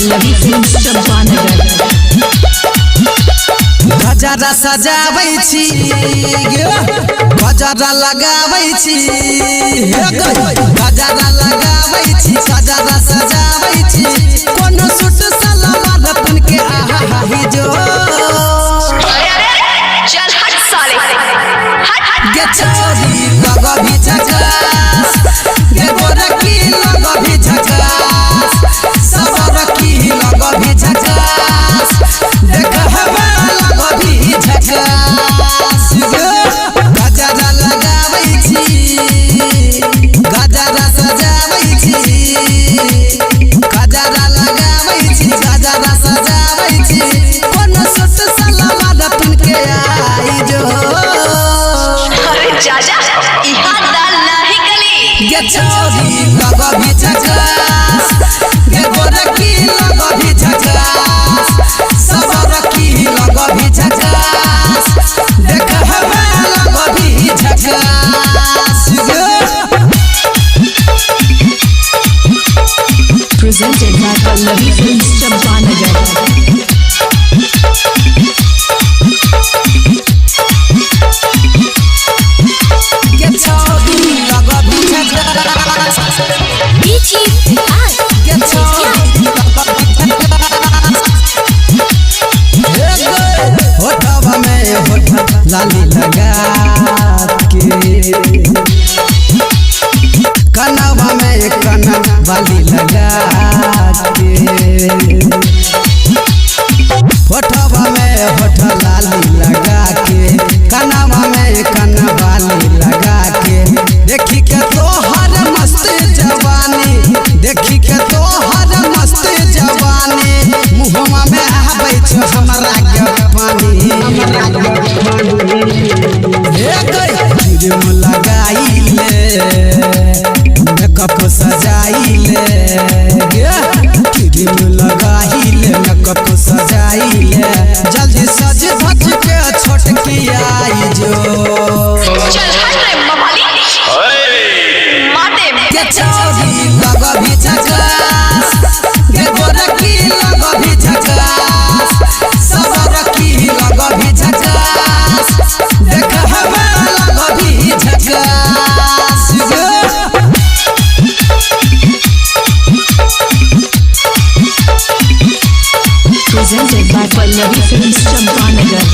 Pallavi films Champanagar. गजरा सजाबै छी गजरा लगाबै छी गजरा लगाबै छी गजरा सजाबै छी कोनो सूट सलवार पहन के आहा ही जो चल हट साले हट गे छोरी लगा भी झकास गे गोरकी लगा भी झकास सबरकी लगा भी झकास देख हवा लगा भी झकास गजरा लगाबै छी गजरा सजाबै छी गजरा लगाबै छी गजरा सजाबै छी कोनो सूट सलवार पहन के आई जो अरे चाचा इहां दाल नहीं गली गे छोरी लगा भी झकास गे गोरकी लगा भी झकास सबरकी लगा भी झकास देख हवा लगा भी झकास Presented by Pallavi Films Champanagar। गे छोरी लगा भी झकास बीची हाय गे छोरी लगा भी झकास होठवा में होठ लाली लगा के कनवा में कना वाली लगा के होठवा में होठ लाली लगा के कनवा में कना वाली लगा के देखी के तोहर मस्त जवानी देखी के तोहर मस्त जवानी मुहवा में आबै छ हमरा के पानी हे गई क्रीम लगाइले मेकअप सजाइले क्रीम लगाइले मेकअप सजाइले जल्दी सज धज के छोटकी आई जो चल हट रे मवाली माते गे छोरी लगा भी झकास गे गोरकी लगा भी झकास सबरकी लगा भी झकास देख हवा लगा भी झकास Presented by Pallavi Films Champanagar।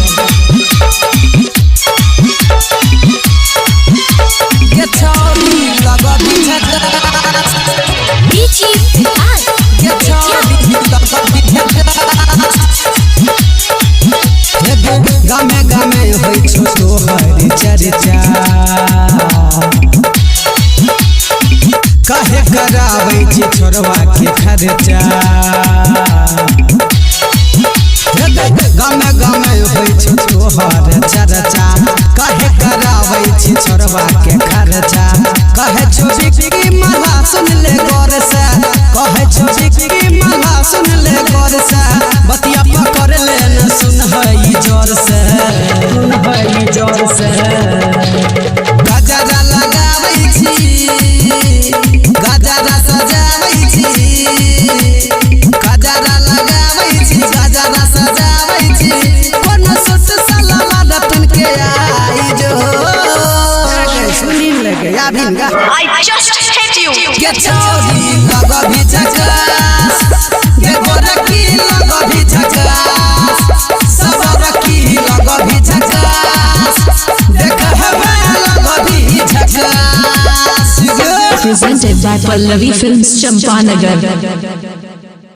गे छोरी लगा भी झकास बीची हाय गे छोरी लगा भी झकास गामे गामे होइ छो तोहर चर्चा काहे कराबै छी छोरवा के खर्चा गामे गामे होइ छो तोहर चर्चा काहे कराबै छी छोरवा के खर्चा कहे छो बिक्की माला सुन ले गौर से कहे छो बिक्की माला सुन ले गौर से बतिया पकड़ ले न सुन हई जोर से गजरा लगाबै छी गजरा सजाबै छी गजरा लगाबै छी गजरा सजाबै छी कोनो सूट सलवार पहन के आई जो सुनी लगे यादिनगा आई जस्ट हेट यू गे छोरी लगा भी झकास गे गोरकी लगा भी झकास सबरकी लगा भी झकास देख हवा लगा भी झकास Presented by Pallavi Films Champanagar।